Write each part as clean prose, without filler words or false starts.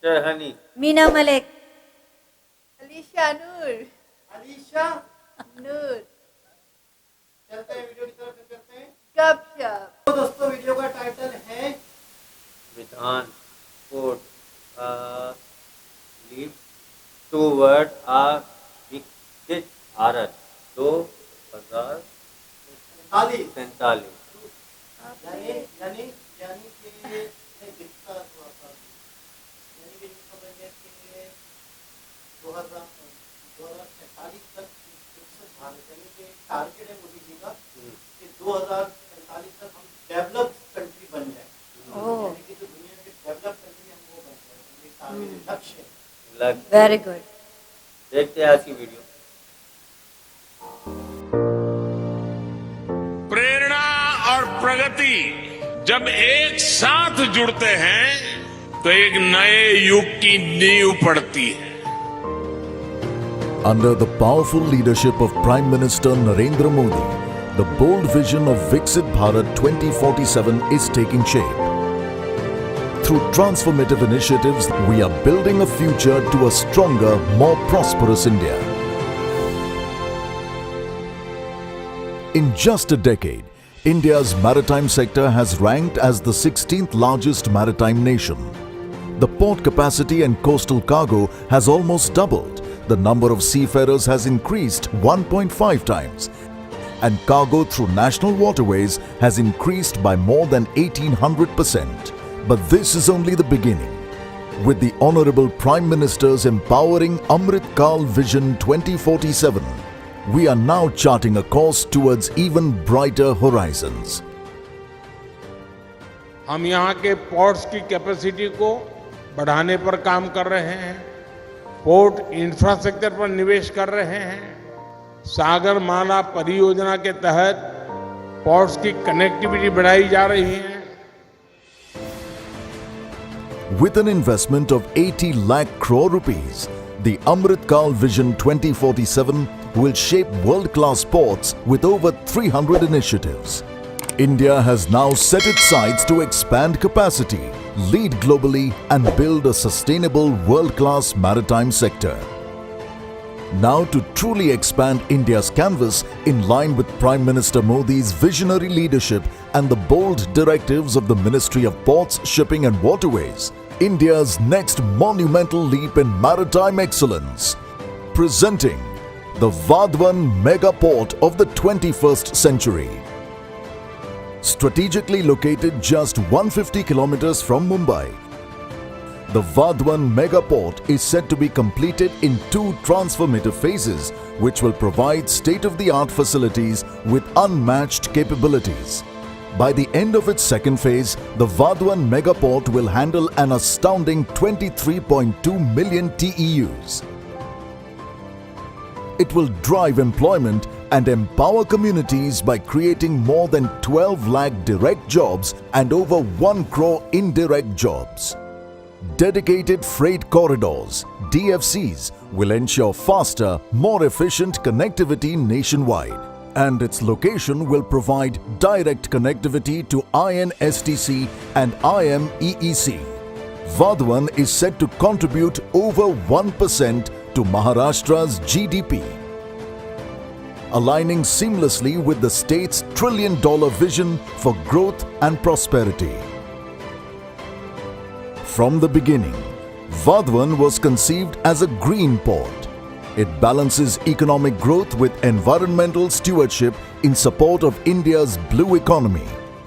Shahani. Mina Malik. Alicia Noor. Alisha Noor. चलते हैं video की तरफ करते हैं। Gupshup. तो दोस्तों वीडियो का टाइटल है Vidhan put a leap toward a विकसित भारत 2045। यानी यानी यानी कि नहीं दिखता थोड़ा सा यानी कि समझ में कि 2045 तक विकसित भारत यानी कि टारगेट है मोदी जी का कि 2045 तक हम डेवलप कंट्री बन जाए यानी कि जो दुनिया के डेवलप कंट्री हम वो बन जाए ये टारगेट लक्ष्य है। Very good. देखते हैं आज की वीडियो। प्रेरणा और प्रगति जब एक साथ जुड़ते हैं तो एक नए युग की नींव पड़ती है। Under the powerful leadership of Prime Minister Narendra Modi, the bold vision of Viksit Bharat 2047 is taking shape. Through transformative initiatives, we are building a future to a stronger, more prosperous India. In just a decade, India's maritime sector has ranked as the 16th largest maritime nation. The port capacity and coastal cargo has almost doubled. The number of seafarers has increased 1.5 times. And cargo through national waterways has increased by more than 1800%. But this is only the beginning. With the Honorable Prime Minister's empowering Amrit Kal Vision 2047, we are now charting a course towards even brighter horizons. हम यहाँ के ports की capacity को बढ़ाने पर काम कर रहे हैं, पोर्ट इंफ्रास्ट्रक्चर पर निवेश कर रहे हैं, सागर माला परियोजना के तहत पोर्ट्स की कनेक्टिविटी बढ़ाई जा रही है। With an investment of 80 lakh crore rupees, the Amrit Kal Vision 2047 will shape world-class ports with over 300 initiatives. India has now set its sights to expand capacity, lead globally and build a sustainable world-class maritime sector. Now to truly expand India's canvas in line with Prime Minister Modi's visionary leadership and the bold directives of the Ministry of Ports, Shipping and Waterways, India's next monumental leap in maritime excellence. Presenting the Vadhavan Mega Port of the 21st century. Strategically located just 150 kilometers from Mumbai, the Vadhavan Mega Port is set to be completed in 2 transformative phases, which will provide state-of-the-art facilities with unmatched capabilities. By the end of its second phase, the Vadhavan Mega Port will handle an astounding 23.2 million TEUs. It will drive employment and empower communities by creating more than 12 lakh direct jobs and over 1 crore indirect jobs. Dedicated freight corridors, DFCs, will ensure faster, more efficient connectivity nationwide. And its location will provide direct connectivity to INSTC and IMEEC. Vadhavan is set to contribute over 1% to Maharashtra's GDP, aligning seamlessly with the state's $1 trillion vision for growth and prosperity. From the beginning, Vadhavan was conceived as a green port. It balances economic growth with environmental stewardship in support of India's blue economy.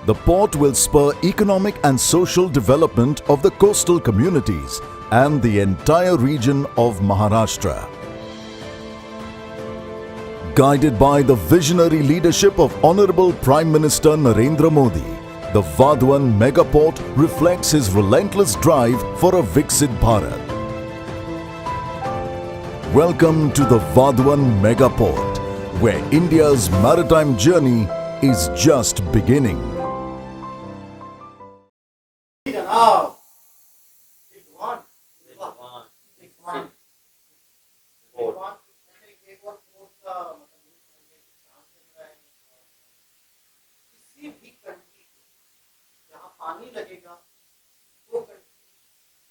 The port will spur economic and social development of the coastal communities and the entire region of Maharashtra. Guided by the visionary leadership of Honorable Prime Minister Narendra Modi, the Vadhavan Mega Port reflects his relentless drive for a Viksit Bharat. Welcome to the Vadhavan Mega Port, where India's maritime journey is just beginning. जनाब विद्वान विद्वान एक और course का मतलब ध्यान से रहा है किसी भी कंट्री जहाँ पानी लगेगा वो कंट्री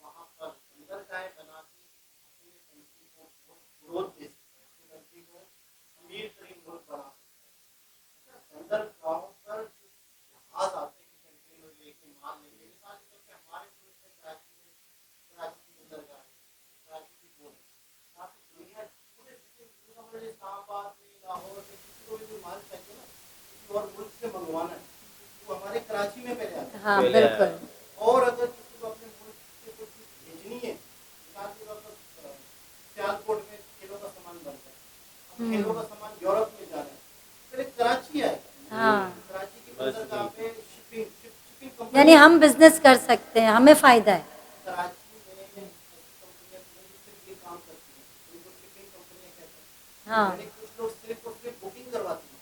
वहाँ पर अंदर बनवाना है वो हमारे कराची में पहले आता है, हाँ पहले बिल्कुल और अगर किसी को अपने मुल्क से कोई चीज भेजनी है, मिसाल के तौर पर सियालकोट में खेलों का सामान बनता है, अब खेलों का सामान यूरोप में जा रहा है, पहले कराची आए, हाँ कराची की बंदरगाह पे शिपिंग कंपनी यानी हम बिजनेस कर सकते हैं, हमें फायदा है। कराची में ऐसी कंपनियां सिर्फ ये काम करती हैं, उनको शिपिंग कंपनियां कहते हैं, हाँ यानी कुछ लोग सिर्फ और सिर्फ बुकिंग करवाते हैं,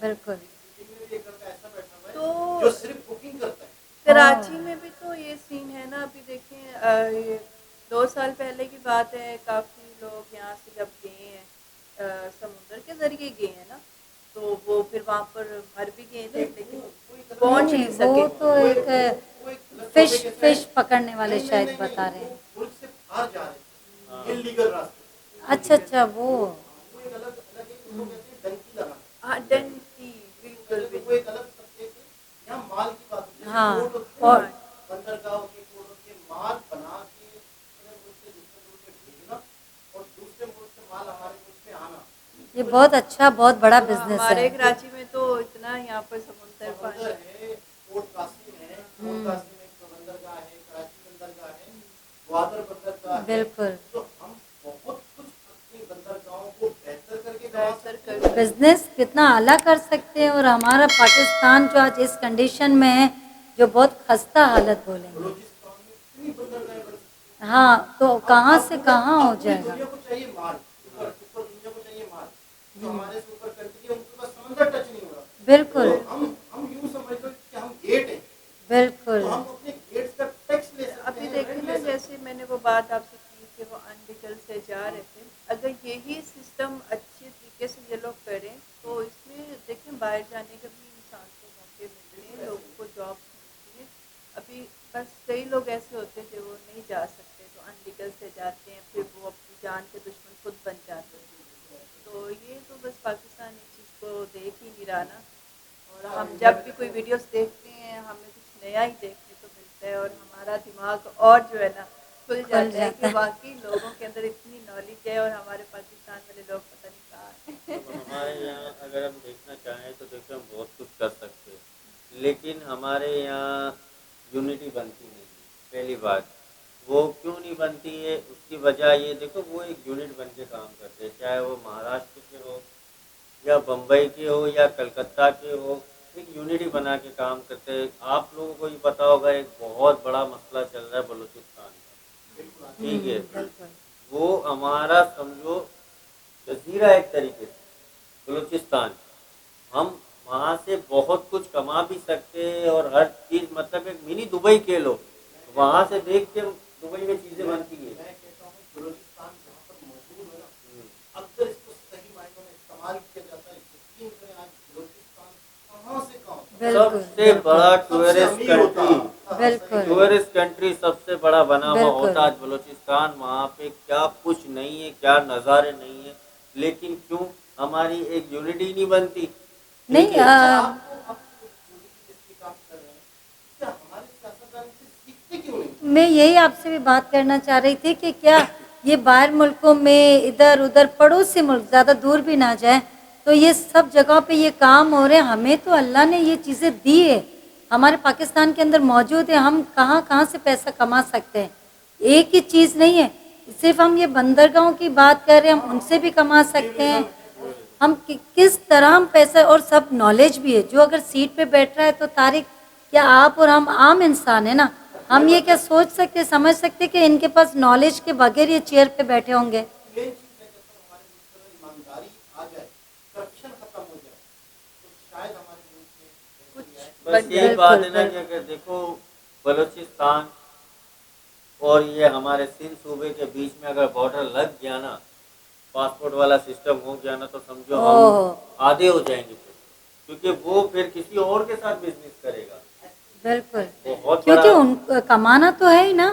बिल्कुल शिपिंग में भी एक लड़का ऐसा बैठा हुआ है तो जो सिर्फ बुकिंग करता है। कराची में भी तो ये सीन है ना, अभी देखें ये 2 साल पहले की बात है, काफ़ी लोग यहाँ से जब गए हैं समुद्र के ज़रिए गए हैं ना, तो वो फिर वहाँ पर मर भी गए थे, लेकिन पहुँच नहीं वो सके। तो एक फिश पकड़ने वाले शायद बता रहे हैं। मुल्क से बाहर जा रहे थे इलीगल रास्ते, अच्छा अच्छा वो वो एक अलग अलग एक उनको कहते हैं डंकी लगाना, हाँ डंकी, बिल्कुल वो बिल्कुल। एक अलग सब्जेक्ट है। यहाँ माल की बात होती है, हाँ, पोर्ट होती है, और बंदरगाहों के पोर्ट होती है, माल बना के अपने मुल्क से दूसरे मुल्क में भेजना और दूसरे मुल्क से माल हमारे मुल्क में आना, ये बहुत अच्छा बहुत बड़ा बिजनेस हमारे है। कराची में तो इतना यहाँ पर समुद्र पानी समंदर है, पोर्ट कासिम है, पोर्ट कासिम में एक बंदरगाह है, कराची बंदरगाह है, ग्वादर बंदरगाह है, बिल्कुल तो हम बहुत कुछ अपनी बंदरगाहों को बेहतर करके कमा बेहतर सकते हैं। कर बिजनेस कितना आला कर सकते हैं। और हमारा पाकिस्तान जो आज इस कंडीशन में है, जो बहुत खस्ता हालत बोलेंगे, बलूचिस्तान में कितनी बंदरगाहें बन सकती हैं। हाँ तो कहाँ से कहाँ हो अब पूरी जाएगा। दुनिया को चाहिए माल, ऊपर ऊपर दुनिया को चाहिए माल, जो हमारे से ऊपर कंट्री है उनके पास समंदर टच नहीं हो रहा, बिल्कुल तो हम यूं समझ लो कि हम गेट हैं, बिल्कुल तो हम अपने गेट्स का टैक्स ले सकते अभी हैं, देखिए rent ना, ले सकते हैं। जैसे मैंने वो बात आपसे की कि वो अनडिकल से जा रहे थे, अगर यही सिस्टम अच्छे तरीके से ये लोग करें तो इसमें देखें बाहर जाने का भी इंसान को मौके मिल रहे हैं, लोगों को जॉब मिलती है। अभी बस कई लोग ऐसे होते हैं जो वो नहीं जा सकते, तो अनडिकल से जाते हैं, फिर वो अपनी जान के दुश्मन खुद बन जाते हैं। तो ये तो बस पाकिस्तान इस चीज़ को देख ही नहीं रहा ना, और हम जब भी कोई वीडियोस देखते हैं हमें कुछ नया ही देखने को मिलता है, और हमारा दिमाग और जो है ना खुल जाता है कि वाकई लोगों के अंदर इतनी नॉलेज है, और हमारे पाकिस्तान वाले लोग पता नहीं कहाँ हैं। तो हमारे यहाँ अगर हम देखना चाहें तो देखो हम बहुत कुछ कर सकते हैं, लेकिन हमारे यहाँ यूनिटी बनती नहीं है। पहली बात वो क्यों नहीं बनती है, उसकी वजह ये देखो, वो एक यूनिट बन के काम करते हैं, चाहे वो महाराष्ट्र के हो या बम्बई के हो या कलकत्ता के हो, एक यूनिटी बना के काम करते हैं। आप लोगों को ये पता होगा एक बहुत बड़ा मसला चल रहा है बलूचिस्तान का, ठीक है, बिल्कुल वो हमारा समझो जजीरा एक तरीके से बलूचिस्तान, हम वहाँ से बहुत कुछ कमा भी सकते हैं और हर चीज़ मतलब एक मिनी दुबई के लो, वहाँ से देख के दुबई में चीज़ें बनती है। मैं कहता हूँ बलूचिस्तान जहाँ पर मौजूद है ना, अगर इसको सही मायनों में इस्तेमाल किया जाता है, यकीन करें आज बलूचिस्तान कहाँ से कहाँ होता है। बिल्कुल सबसे बड़ा सबसे टूरिस्ट अमीर होता है। कंट्री, बिल्कुल टूरिस्ट कंट्री सबसे बड़ा बना हुआ बिल्कुल। होता आज बलूचिस्तान। वहाँ पे क्या कुछ नहीं है, क्या नज़ारे नहीं है, लेकिन क्यों हमारी एक यूनिटी नहीं बनती। नहीं आपको जिसकी काम कर रहे हैं, क्या हमारे सियासतदान से सीखते क्यों नहीं? मैं यही आपसे भी बात करना चाह रही थी कि क्या ये बाहर मुल्कों में इधर उधर पड़ोसी मुल्क ज़्यादा दूर भी ना जाए, तो ये सब जगह पे ये काम हो रहे हैं। हमें तो अल्लाह ने ये चीज़ें दी है, हमारे पाकिस्तान के अंदर मौजूद है, हम कहाँ कहाँ से पैसा कमा सकते हैं। एक ही चीज़ नहीं है, सिर्फ हम ये बंदरगाहों की बात कर रहे हैं, हम उनसे भी कमा सकते हैं। हम किस तरह हम पैसा, और सब नॉलेज भी है। जो अगर सीट पे बैठ रहा है तो तारिक क्या आप और हम आम इंसान है ना, हम ये क्या सोच सकते समझ सकते कि इनके पास नॉलेज के बगैर ये चेयर पे बैठे होंगे। मेन चीज मैं कहता हूँ हमारे मुल्क में ईमानदारी आ जाए, करप्शन खत्म हो जाए, तो शायद हमारे मुल्क में कुछ बस बन यही जाए। बात है ना कि अगर देखो बलूचिस्तान और ये हमारे सिंध सूबे के बीच में अगर बॉर्डर लग गया ना, पासपोर्ट वाला सिस्टम हो गया ना, तो समझो हम आधे हो जाएंगे फिर, क्योंकि वो फिर किसी और के साथ बिजनेस करेगा। बिल्कुल, बहुत क्योंकि बड़ा उन कमाना तो है ही ना,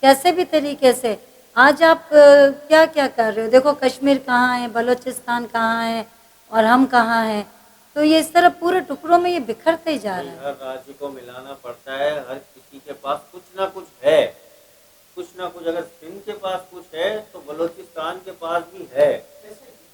कैसे भी तरीके से। आज आप क्या क्या कर रहे हो, देखो कश्मीर कहाँ है, बलूचिस्तान कहाँ है और हम कहाँ हैं, तो ये इस तरह पूरे टुकड़ों में ये बिखरते ही जा रहा है। हर राज्य को मिलाना पड़ता है, हर किसी के पास कुछ ना कुछ है, कुछ ना कुछ। अगर सिंध के पास कुछ है तो बलूचिस्तान के पास भी है,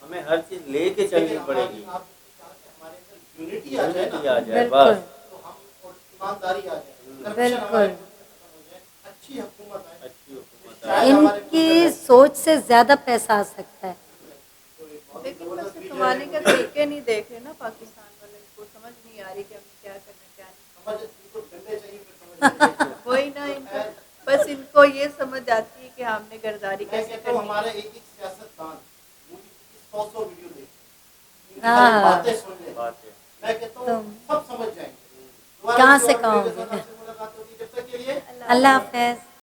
हमें हर चीज लेके चलनी पड़ेगी। हमारे अंदर यूनिटी आ जाए यूनिटी आ ना, जाए बिल्कुल बस। तो हम और ईमानदारी आ जाए, करप्शन बिल्कुल। हमारे मुल्क से खत्म हो जाए, अच्छी हुकूमत आए, अच्छी हुकूमत शायद हमारे मुल्क इनकी में सोच से ज्यादा पैसा आ सकता है। लेकिन बस कमाने का तरीके नहीं देख रहे ना पाकिस्तान वाले, इनको समझ नहीं आ रही कि हमें क्या करना क्या नहीं। समझ इनको डंडे चाहिए फिर समझ चाहिए। वही ना, इनको बस इनको ये समझ आती है कि हमने गर्दारी मैं कैसे कहता हूँ करनी है। हमारे एक सियासतदान मुझे 100 वीडियो देखते हैं, हाँ। बातें सुन ले, बात है। मैं कहता हूँ तो सब समझ जाएंगे। कहाँ दोबारा से किसी और वीडियो के कहोगे? साथ आपसे मुलाकात होगी, जब तक के लिए अल्लाह हाफिज।